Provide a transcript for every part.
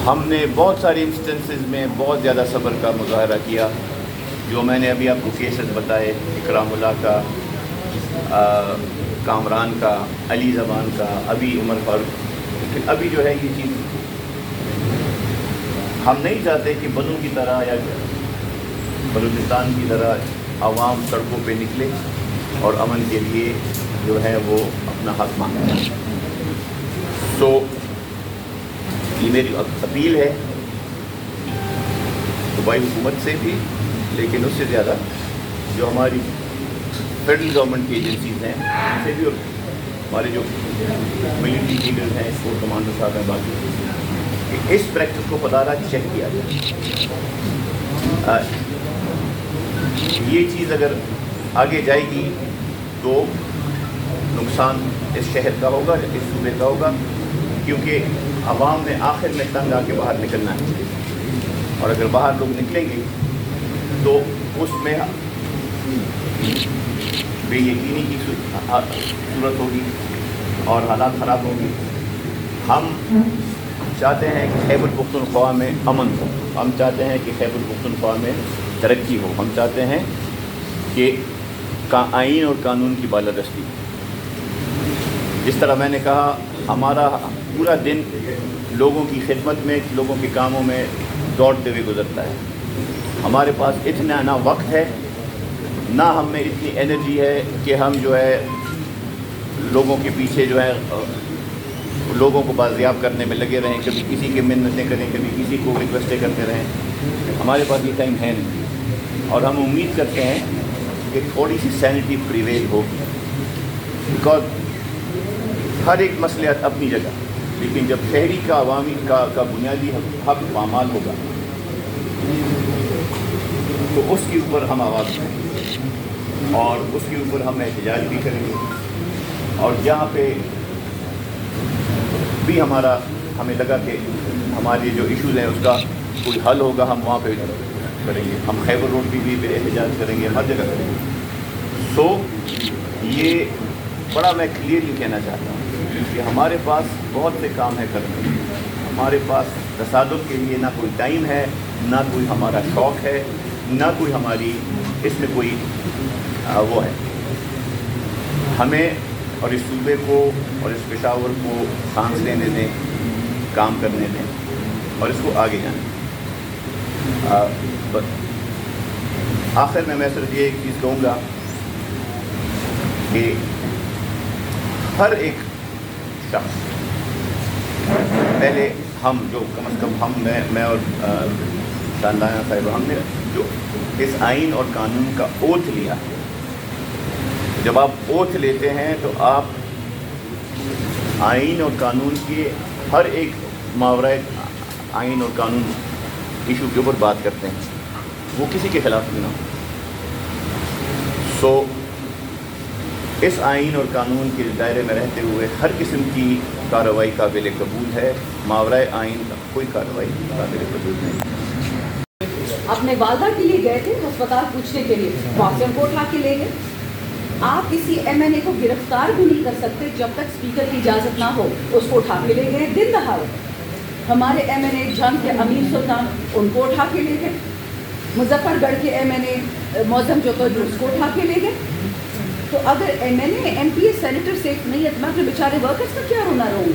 ہم نے بہت سارے انسٹنسز میں بہت زیادہ صبر کا مظاہرہ کیا. جو میں نے ابھی آپ کو کیسز بتائے، اکرام اللہ کا، کامران کا، علی زبان کا، ابھی عمر فاروق. لیکن ابھی جو ہے یہ چیز ہم نہیں چاہتے کہ بدوں کی طرح یا بلوچستان کی طرح عوام سڑکوں پہ نکلے اور امن کے لیے جو ہے وہ اپنا حق مانگے. سو یہ میری اپیل ہے صوبائی حکومت سے بھی، لیکن اس سے زیادہ جو ہماری فیڈرل گورنمنٹ کی ایجنسیز ہیں ان سے بھی، اور ہمارے جو ملٹری لیڈرز ہیں، فورس کمانڈر صاحب ہیں، باقی کہ اس پریکٹس کو پدارا چیک کیا جائے. یہ چیز اگر آگے جائے گی تو نقصان اس شہر کا ہوگا، اس صوبے کا ہوگا، کیونکہ عوام نے آخر میں تنگ آ کے باہر نکلنا ہے. اور اگر باہر لوگ نکلیں گے تو اس میں بے یقینی کی صورت ہوگی اور حالات خراب ہوں گی. ہم چاہتے ہیں کہ خیبر پختونخوا میں امن ہو، ہم چاہتے ہیں کہ خیبر پختونخوا میں ترقی ہو، ہم چاہتے ہیں کہ آئین اور قانون کی بالادستی. جس طرح میں نے کہا، ہمارا پورا دن لوگوں کی خدمت میں، لوگوں کے کاموں میں دوڑتے ہوئے گزرتا ہے. ہمارے پاس اتنا نہ وقت ہے، نہ ہم میں اتنی انرجی ہے کہ ہم جو ہے لوگوں کے پیچھے جو ہے لوگوں کو بازیاب کرنے میں لگے رہیں، کبھی کسی کی منتیں کریں، کبھی کسی کو ریکویسٹیں کرتے رہیں. ہمارے پاس یہ ٹائم ہے نہیں، اور ہم امید کرتے ہیں کہ تھوڑی سی سینٹی پریویل ہوگی. بیکاز ہر ایک مسئلہ اپنی جگہ، لیکن جب شہری کا، عوامی کا بنیادی حق پامال ہوگا تو اس کے اوپر ہم آواز اٹھائیں گے اور اس کے اوپر ہم احتجاج بھی کریں گے. اور جہاں پہ بھی ہمیں لگا کہ ہمارے جو ایشوز ہیں اس کا کوئی حل ہوگا، ہم وہاں پہ کریں گے. ہم خیبر روڈ بھی احتجاج کریں گے، ہر جگہ کریں گے. سو یہ بڑا میں کلیئرلی کہنا چاہتا ہوں کہ ہمارے پاس بہت سے کام ہے کرنے. ہمارے پاس تصادم کے لیے نہ کوئی ٹائم ہے، نہ کوئی ہمارا شوق ہے، نہ کوئی ہماری اس میں کوئی وہ ہے. ہمیں اور اس صوبے کو اور اس پشاور کو سانس لینے دیں، کام کرنے دیں اور اس کو آگے جانے دیں. آخر میں صرف یہ ایک چیز کہوں گا کہ ہر ایک شخص پہلے ہم جو کم از کم میں اور شاندانہ صاحب، ہم نے جو اس آئین اور قانون کا اوتھ لیا. جب آپ اوتھ لیتے ہیں تو آپ آئین اور قانون کے ہر ایک ماورائے آئین اور قانون ایشو کے اوپر بات کرتے ہیں، وہ کسی کے خلاف نہیں ہو. سو اس آئین اور قانون کے دائرے میں رہتے ہوئے ہر قسم کی کارروائی قابل قبول ہے. ماورائے آئین کا کوئی کارروائی قابل قبول نہیں. اپنے والدہ کے لیے گئے تھے ہسپتال پوچھنے کے لیے، وہاں سے ان کو اٹھا کے لے گئے. آپ کسی ایم این اے کو گرفتار بھی نہیں کر سکتے جب تک اسپیکر کی اجازت نہ ہو. اس کو اٹھا کے لے گئے دن دہاڑے. ہمارے ایم این اے جنگ کے امیر سلطان، ان کو اٹھا کے لے گئے. مظفر گڑھ کے ایم این اے معظم جوتر، اس کو اٹھا کے لے گئے. تو اگر ایم این اے، ایم پی اے، سینیٹر سیف نہیں ہے تو میں اپنے بیچارے ورکرس کا کیا رونا رہوں گی.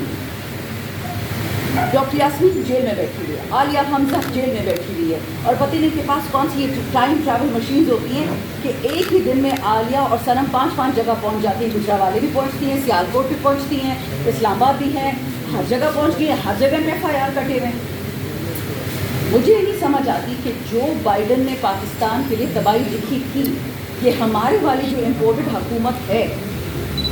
ڈاکٹر یاسمین جیل میں بیٹھی ہوئی ہے، عالیہ حمزہ جیل میں بیٹھی ہوئی ہے، اور پتہ نہیں کے پاس کون سی ٹائم ٹریول مشینز ہوتی ہیں کہ ایک ہی دن میں عالیہ اور صنم 5 جگہ پہنچ جاتی ہیں. گجرانوالے بھی پہنچتی ہیں، سیالکوٹ بھی پہنچتی ہیں، اسلام آباد بھی ہیں، ہر جگہ پہنچ گئی ہیں، ہر جگہ میں ایف آئی آر کٹے ہوئے. مجھے یہ نہیں سمجھ آتی کہ جو بائیڈن نے پاکستان کے لیے تباہی لکھی تھی، یہ ہمارے والی جو امپورٹڈ حکومت ہے،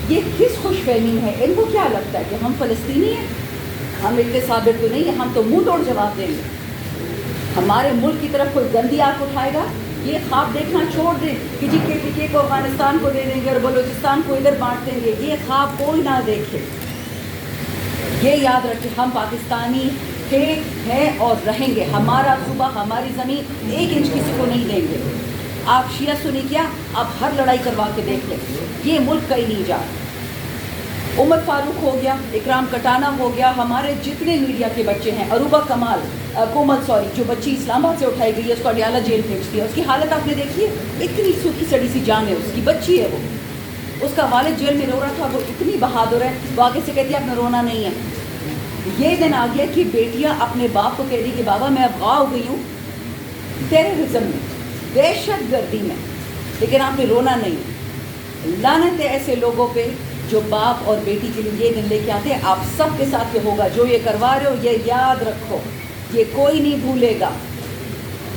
یہ کس خوش فہمی میں ہے. ان کو کیا لگتا ہے کہ ہم فلسطینی ہیں؟ ہم اتنے ثابت تو نہیں ہیں، ہم تو منہ توڑ جواب دیں گے. ہمارے ملک کی طرف کوئی گندی آنکھ اٹھائے گا، یہ خواب دیکھنا چھوڑ دیں کہ جی KPK کو افغانستان کو دے دیں گے اور بلوچستان کو ادھر بانٹ دیں گے. یہ خواب کوئی نہ دیکھے. یہ یاد رکھیں، ہم پاکستانی تھے، ہیں اور رہیں گے. ہمارا صوبہ، ہماری زمین 1 انچ کسی کو نہیں دیں گے. آپ شیعہ سنی کیا، آپ ہر لڑائی کروا کے دیکھ لیں، یہ ملک کہیں نہیں جا رہا. عمر فاروق ہو گیا, اکرام کٹانہ ہو گیا, ہمارے جتنے میڈیا کے بچے ہیں, عروبہ کومل جو بچی اسلام آباد سے اٹھائی گئی ہے, اس کو اڈیالہ جیل بھیج دیا. اس کی حالت آپ نے دیکھی ہے, اتنی سوکھی سڑی سی جان ہے, اس کی بچی ہے وہ, اس کا والد جیل میں رو رہا تھا, وہ اتنی بہادر ہے, وہ آگے سے کہتی ہے آپ نے رونا نہیں ہے. یہ دن آ گیا کہ بیٹیاں اپنے باپ کو کہہ دی کہ بابا میں اب غا ہو گئی ہوں ٹیررزم میں, دہشت گردی میں, لیکن آپ نے رونا نہیں. لعنت ہے ایسے لوگوں پہ جو باپ اور بیٹی کے لیے یہ دن لے کے آتے ہیں. آپ سب کے ساتھ یہ ہوگا, جو یہ کروا رہے ہو یہ یاد رکھو, یہ کوئی نہیں بھولے گا.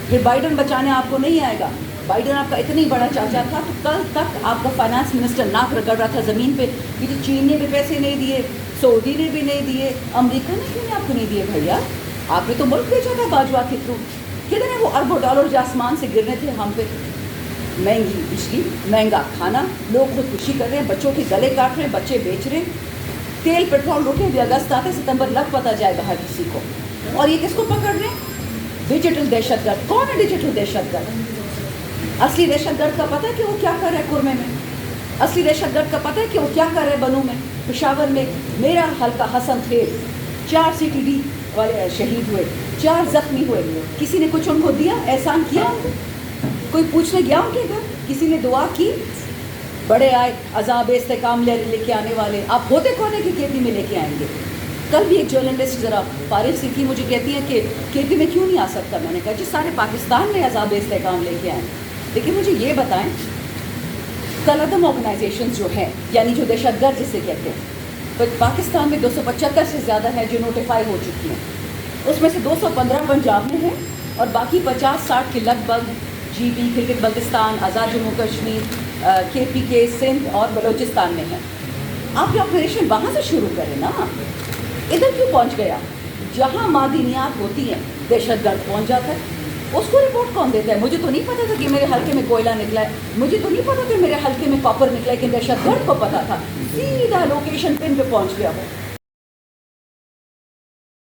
پھر بائیڈن بچانے آپ کو نہیں آئے گا. بائیڈن آپ کا اتنی بڑا چاچا تھا, تو کل تک آپ کا فائنانس منسٹر ناک رگڑ رہا تھا زمین پہ کہ چین نے بھی پیسے نہیں دیے, سعودی نے بھی نہیں دیے, امریکہ نے کیوں نہیں آپ کو نہیں دیے. بھیا آپ نے تو ملک بھیجا تھا باجوہ کے تھرو. کتنے وہ اربوں ڈالر جو آسمان سے گرنے تھے ہم پہ. مہنگی بجلی, مہنگا کھانا, لوگ خودکشی کر رہے ہیں, بچوں کے گلے کاٹ رہے ہیں, بچے بیچ رہے ہیں. تیل پیٹرول روکے ہوئے اگست آتے, ستمبر لگ پتہ جائے گا ہر کسی کو. اور یہ کس کو پکڑ رہے ہیں؟ ڈیجیٹل دہشت گرد. کون ہے ڈیجیٹل دہشت گرد؟ اصلی دہشت گرد کا پتہ ہے کہ وہ کیا کر رہا ہے کرمے میں؟ اصلی دہشت گرد کا پتہ ہے کہ وہ کیا کر رہے ہیں بنو میں, پشاور میں. میرا حلقہ حسن خیل 4 CTD والے شہید ہوئے, 4 زخمی ہوئے. کسی نے کچھ ان کو دیا, احسان کیا ان کو؟ کوئی پوچھنے گیا ان کے گھر؟ کسی نے دعا کی؟ بڑے آئے عذاب استحکام لے کے آنے والے. آپ ہوتے کون ہیں کہ KP میں لے کے آئیں گے؟ کل بھی ایک جرنلسٹ ذرا فارغ سی تھی, مجھے کہتی ہے کہ KP میں کیوں نہیں آ سکتا. میں نے کہا جی سارے پاکستان میں عذاب استحکام لے کے آئیں, لیکن مجھے یہ بتائیں کل عدم آرگنائزیشنز جو ہیں, یعنی جو دہشت گرد جسے کہتے ہیں, پاکستان میں 275 سے زیادہ ہیں جو نوٹیفائی ہو چکی ہیں. اس میں سے 215 پنجاب میں ہیں اور باقی 50-60 کے لگ بھگ GB, کرکٹ بلتستان, آزاد جموں کشمیر, KPK, سندھ اور بلوچستان میں ہیں. آپ یہ آپریشن وہاں سے شروع کریں نا. ادھر کیوں پہنچ گیا؟ جہاں معدنیات ہوتی ہیں دہشت گرد پہنچ جاتا ہے. اس کو رپورٹ کون دیتا ہے؟ مجھے تو نہیں پتا تھا کہ میرے حلقے میں کوئلہ نکلا ہے, مجھے تو نہیں پتا کہ میرے حلقے میں کاپر نکلا ہے, کہ دہشت گرد کو پتا تھا. سیدھا لوکیشن پن پہ پہنچ گیا وہ.